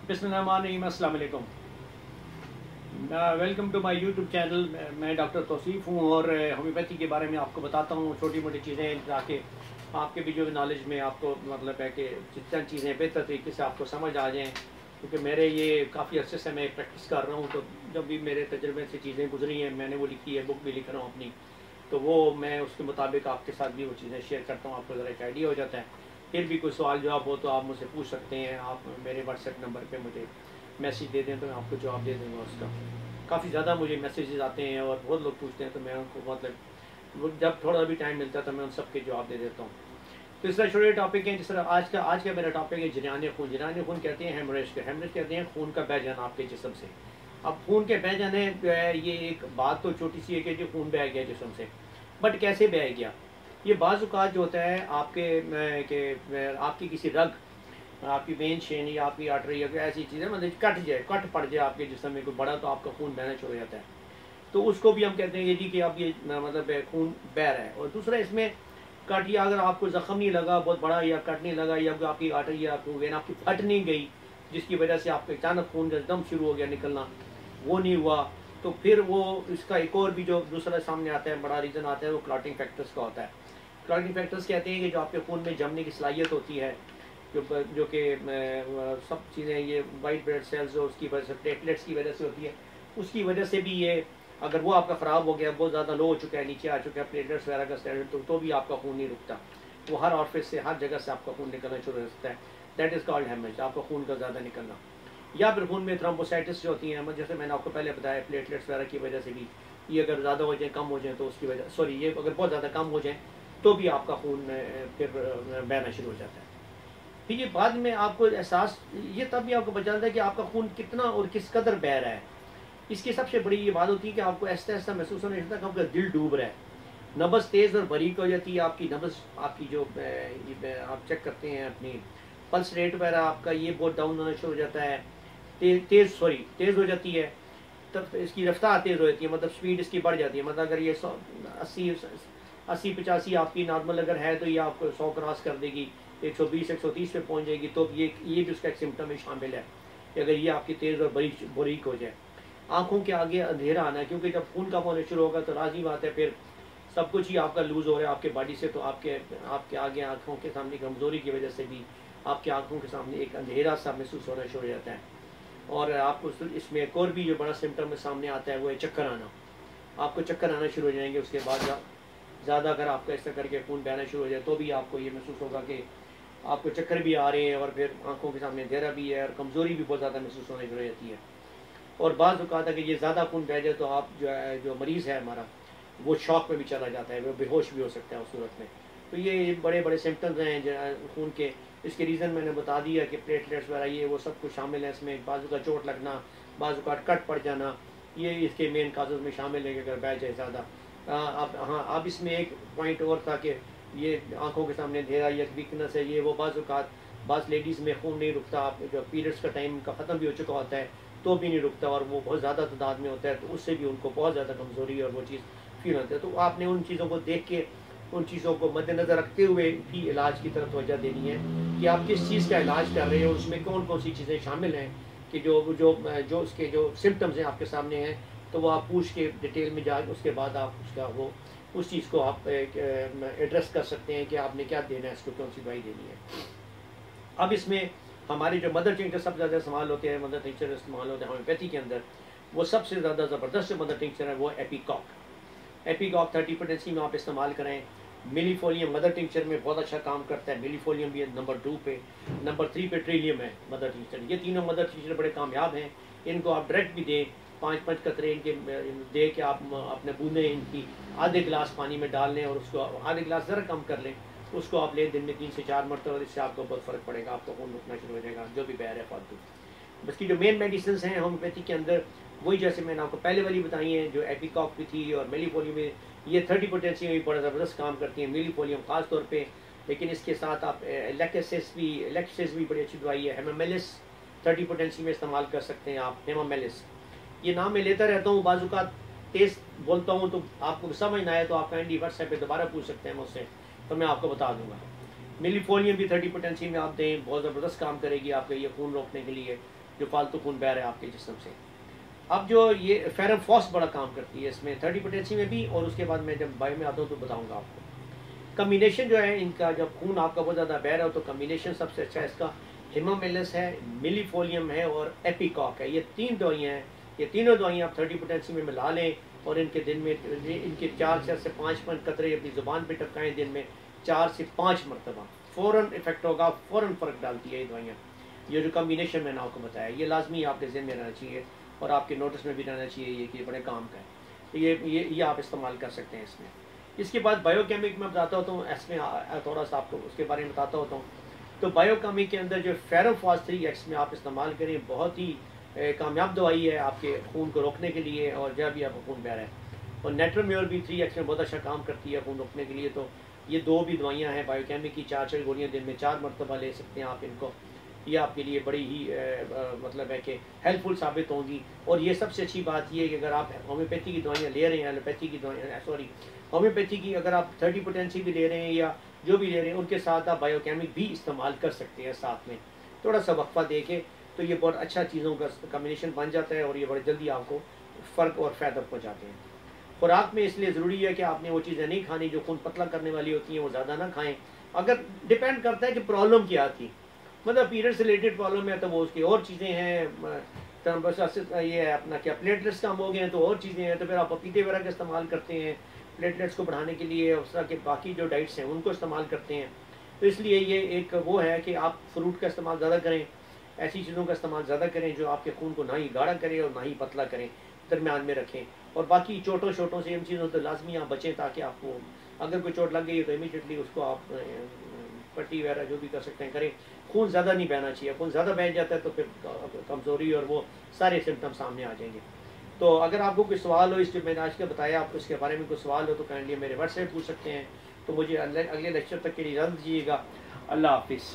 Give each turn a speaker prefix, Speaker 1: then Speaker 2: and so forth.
Speaker 1: बिस्मिल्लाहिर्रहमानिर्रहीम, अस्सलाम वालेकुम। Welcome to my YouTube channel. मैं डॉक्टर तौसीफ़ हूँ और होम्योपैथी के बारे में आपको बताता हूँ छोटी मोटी चीज़ें, ताकि आपके भी जो नॉलेज में आपको मतलब है कि जितना चीज़ें बेहतर तरीके से आपको समझ आ जाएँ। क्योंकि मेरे ये काफ़ी अर्से से मैं प्रैक्टिस कर रहा हूँ, तो जब भी मेरे तजुर्बे से चीज़ें गुजरी हैं, मैंने वो लिखी है, बुक भी लिख रहा हूँ अपनी, तो वो मैं उसके मुताबिक आपके साथ भी वो चीज़ें शेयर करता हूँ। आपको ज़रा एक आइडिया हो जाता है। फिर भी कोई सवाल जवाब हो तो आप मुझसे पूछ सकते हैं। आप मेरे व्हाट्सएप नंबर पे मुझे मैसेज दे दें तो मैं आपको जवाब दे दूँगा उसका। काफ़ी ज़्यादा मुझे मैसेजेस आते हैं और बहुत लोग पूछते हैं, तो मैं उनको मतलब जब थोड़ा भी टाइम मिलता है तो मैं उन सब के जवाब दे देता हूँ। तो इस तरह छोटे टॉपिक हैं। जिस तरह आज का मेरा टॉपिक है जरियान खून। जरियान खून कहते हैं हेमरेज का। हेमरेज कहते हैं खून का बह जाना आपके जिस्म से। अब खून के बह जाने जो है, ये एक बात तो छोटी सी है कि जो खून बह गया जिस्म से, बट कैसे बह गया? ये बाज़-औक़ात जो होता है आपकी किसी रग, आपकी वेन चेन या आपकी आर्टरी या कोई ऐसी चीज़ें मतलब कट पड़ जाए आपके जिस्म में कोई बड़ा, तो आपका खून बहना शुरू हो जाता है। तो उसको भी हम कहते हैं कि जी कि अब ये मतलब खून बह रहा है। और दूसरा इसमें कट, या अगर आपको ज़ख्म नहीं लगा बहुत बड़ा, या कट नहीं लगा, या आपकी आर्टरी या वेन आपकी फट नहीं गई, जिसकी वजह से आपको अचानक खून का एकदम शुरू हो गया निकलना, वो नहीं हुआ, तो फिर वो इसका एक और भी जो दूसरा सामने आता है, बड़ा रीज़न आता है, वो क्लॉटिंग फैक्टर्स का होता है। क्लॉटिंग फैक्टर्स कहते हैं कि जो आपके खून में जमने की सलाहियत होती है, जो कि सब चीज़ें, ये वाइट ब्लड सेल्स जो उसकी वजह से, प्लेटलेट्स की वजह से होती है, उसकी वजह से भी ये, अगर वो आपका ख़राब हो गया, बहुत ज़्यादा लो हो चुका है, नीचे आ चुका है प्लेटलेट्स वगैरह का स्टैंडर्ड, तो भी आपका खून नहीं रुकता। वो हर ऑफिस से, हर जगह से आपका खून निकलना शुरू हो सकता है। दैट इज़ कॉल्ड हेमरेज, आपका खून का ज़्यादा निकलना। या फिर खून में थ्रोम्बोसाइटिस जो होती हैं, जैसे मैंने आपको पहले बताया, प्लेटलेट्स वगैरह की वजह से भी, ये अगर ज़्यादा हो जाए, कम हो जाए, तो उसकी वजह, सॉरी, ये अगर बहुत ज़्यादा कम हो जाए तो भी आपका खून फिर बहना शुरू हो जाता है। फिर ये बाद में आपको एहसास, ये तब भी आपको पता चलता है कि आपका खून कितना और किस कदर बह रहा है। इसकी सबसे बड़ी ये बात होती है कि आपको ऐसा ऐसा महसूस होने लगता है कि आपका दिल डूब रहा है, नब्ज़ तेज़ और बारीक हो जाती है आपकी नब्ज़, आपकी जो आप चेक करते हैं अपनी पल्स रेट वगैरह, आपका ये बहुत डाउन होना शुरू हो जाता है, तेज़ हो जाती है। तब इसकी रफ्तार तेज़ हो जाती है, मतलब स्पीड इसकी बढ़ जाती है। मतलब अगर ये 80-85 आपकी नॉर्मल अगर है, तो ये आपको 100 क्रॉस कर देगी, 120-130 पे पहुंच जाएगी। तो ये भी उसका एक सिम्टम में शामिल है कि अगर ये आपकी तेज़ और बारीक हो जाए। आँखों के आगे अंधेरा आना है, क्योंकि जब खून कम होने शुरू होगा तो लाज़मी बात है फिर सब कुछ ही आपका लूज़ हो रहा है आपके बॉडी से, तो आपके आगे आँखों के सामने कमज़ोरी की वजह से भी आपकी आँखों के सामने एक अंधेरा सा महसूस होना शुरू हो जाता है। और आपको इसमें एक और भी जो बड़ा सिम्टम में सामने आता है, वो है चक्कर आना। आपको चक्कर आना शुरू हो जाएंगे। उसके बाद ज़्यादा अगर आपका ऐसा करके खून बहना शुरू हो जाए, तो भी आपको ये महसूस होगा कि आपको चक्कर भी आ रहे हैं, और फिर आँखों के सामने अंधेरा भी है, और कमज़ोरी भी बहुत ज़्यादा महसूस होने शुरू हो जाती है। और बाज़ औक़ात अगर ये ज़्यादा खून बह जाए, तो आप जो मरीज़ है हमारा, वो शॉक में भी चला जाता है, वो बेहोश भी हो सकता है उस सूरत में। तो ये बड़े बड़े सिम्टम्स हैं खून के। इसके रीज़न मैंने बता दिया कि प्लेटलेट्स वगैरह, ये वो सब कुछ शामिल है इसमें। बाजू का चोट लगना, बाजू का कट पड़ जाना, ये इसके मेन काजेज़ में शामिल है कि अगर बह जाए ज़्यादा। अब इसमें एक पॉइंट और था कि ये आँखों के सामने अंधेरा, ये वीकनेस है, ये वो बाज़ औक़ात बाज़ लेडीज़ में खून नहीं रुकता, आप जो पीरियड्स का टाइम का ख़त्म भी हो चुका होता है तो भी नहीं रुकता, और वो बहुत ज़्यादा तादाद में होता है, तो उससे भी उनको बहुत ज़्यादा कमज़ोरी और वो चीज़ फील होती है। तो आपने उन चीज़ों को देख के, उन चीज़ों को मद्देनज़र रखते हुए ही इलाज की तरफ तवज्जो देनी है कि आप किस चीज़ का इलाज कर रहे हो, उसमें कौन कौन सी चीज़ें शामिल हैं, कि जो उसके जो सिम्टम्स हैं आपके सामने हैं, तो वो आप पूछ के डिटेल में जा, उसके बाद आप उस चीज़ को आप एड्रेस कर सकते हैं कि आपने क्या देना है, इसको कौन सी दवाई देनी है। अब इसमें हमारे जो मदर टिंचर सबसे ज़्यादा इस्तेमाल होते हैं, मदर टिंचर इस्तेमाल होते हैं होम्योपैथी के अंदर, वो सबसे ज़्यादा ज़बरदस्त जो मदर टिंचर है वो एपीकॉक 30 पोटेंसी में आप इस्तेमाल करें। मिलीफोलियम मदर टिंचर में बहुत अच्छा काम करता है। मिलीफोलियम भी है नंबर 2 पे, नंबर 3 पे ट्रिलियम है मदर टिंचर। ये तीनों मदर टिंचर बड़े कामयाब हैं। इनको आप डायरेक्ट भी दें, 5-5 कतरे इनके दे के आप अपने बूंदें इनकी आधे गिलास पानी में डाल लें, और उसको आधे गिलास ज़रा कम कर लें, उसको आप लें दिन में 3 से 4 मरतबा। इससे आपको बहुत फ़र्क पड़ेगा, आपको खून रुकना शुरू हो जाएगा जो भी बह रहा है फालतू। बल्कि जो मेन मेडिसिन हैं होम्योपैथी के अंदर, वही जैसे मैंने आपको पहले वाली बताई हैं, जो एपीकॉक भी थी और मिलीफोलियम में, ये 30 पोटेंसी में भी बड़ा ज़बरदस्त काम करती है, मिलीफोलियम ख़ास तौर पे। लेकिन इसके साथ आप लेक्सिस भी बड़ी अच्छी दवाई है। हेमामेलिस 30 पोटेंसी में इस्तेमाल कर सकते हैं आप। हेमामेलिस, ये नाम मैं लेता रहता हूँ, बाज़ औक़ात तेज़ बोलता हूँ, तो आपको समझ ना आए तो आप काइंडली व्हाट्सएप पे दोबारा पूछ सकते हैं मुझसे, तो मैं आपको बता दूँगा। मिलीफोलियम भी 30 पोटेंसी में आप दें, बहुत ज़बरदस्त काम करेगी आपका ये खून रोकने के लिए। जो फालतू खून बह रहा है आपके जिस्म से। अब जो ये फेरम फॉस बड़ा काम करती है इसमें 30 पोटेंसी में भी, और उसके बाद मैं जब बायो में आता हूँ तो बताऊँगा आपको। कम्बिनेशन जो है इनका, जब खून आपका बहुत ज़्यादा बह रहा हो तो कम्बिनेशन सबसे अच्छा है इसका हिमामेलिस है, मिलीफोलियम है और एपिकॉक है। ये 3 दवाइयाँ हैं। ये तीनों दवाइयाँ आप 30 पोटेंसी में मिला लें और इनके दिन में इनके 4 से 5 कतरे अपनी ज़ुबान पे टपकाएं दिन में 4 से 5 मरतबा, फ़ौरन इफेक्ट होगा, फ़ौरन फ़र्क डालती है ये दवाइयाँ। ये जो कम्बिनेशन मैंने आपको बताया ये लाजमी आपके ज़हन में रहना चाहिए और आपके नोटिस में भी रहना चाहिए ये कि बड़े काम का है। तो ये आप इस्तेमाल कर सकते हैं इसमें। इसके बाद बायोकेमिक में बताता होता हूँ, इसमें थोड़ा सा आपको उसके बारे में बताता होता हूँ। तो बायोकेमिक के अंदर जो फेरोफॉस 3X में आप इस्तेमाल करें, बहुत ही कामयाब दवाई है आपके खून को रोकने के लिए और जब भी आपका खून बह रहा है। और नेट्रोम्योर भी 3X में बहुत अच्छा काम करती है खून रोकने के लिए। तो ये 2 भी दवाइयाँ हैं बायोकेमिक की, 4 गोलियाँ दिन में 4 मरतबा ले सकते हैं आप इनको। ये आपके लिए बड़ी ही मतलब है कि हेल्पफुल साबित होंगी। और ये सबसे अच्छी बात ये है कि अगर आप होम्योपैथी की दवाइयाँ ले रहे हैं, एलोपैथी की दवाइयाँ होम्योपैथी की अगर आप 30 पोटेंसी भी ले रहे हैं या जो भी ले रहे हैं, उनके साथ आप बायोकेमिक भी इस्तेमाल कर सकते हैं साथ में, थोड़ा सा वक्फा दे के। तो ये बहुत अच्छा चीज़ों का कम्बिनेशन बन जाता है और ये बड़ी जल्दी आपको फ़र्क और फ़ायदा पहुँचाते हैं। खुराक में इसलिए ज़रूरी है कि आपने वो चीज़ें नहीं खानी जो खून पतला करने वाली होती हैं, वो ज़्यादा ना खाएँ। अगर डिपेंड करता है कि प्रॉब्लम क्या थी, मतलब पीरियड से रिलेटेड प्रॉब्लम है तो वो उसकी और चीज़ें हैं, बस ये है अपना क्या प्लेटलेट्स कम हो गए हैं तो और चीज़ें हैं, तो फिर आप पपीते वगैरह का इस्तेमाल करते हैं प्लेटलेट्स को बढ़ाने के लिए, उस तरह के बाकी जो डाइट्स हैं उनको इस्तेमाल करते हैं। तो इसलिए ये एक वो है कि आप फ्रूट का इस्तेमाल ज़्यादा करें, ऐसी चीज़ों का इस्तेमाल ज़्यादा करें जो आपके खून को ना ही गाढ़ा करे और ना ही पतला करें, दरमियान में रखें। और बाकी चोटों से इन चीज़ों से लाजमी आप बचें ताकि आपको अगर कोई चोट लग गई है तो इमीडिएटली उसको आप पट्टी वगैरह जो भी कर सकते हैं करें। खून ज़्यादा नहीं बहना चाहिए, खून ज़्यादा बह जाता है तो फिर कमज़ोरी और वो सारे सिम्टम सामने आ जाएंगे। तो अगर आपको कोई सवाल हो इस जो मैंने आज का बताया, आपको इसके बारे में कोई सवाल हो तो काइंडली मेरे व्हाट्सएप पूछ सकते हैं। तो मुझे अगले लेक्चर तक के लिए इजाज़त दीजिएगा। अल्लाह हाफिज़।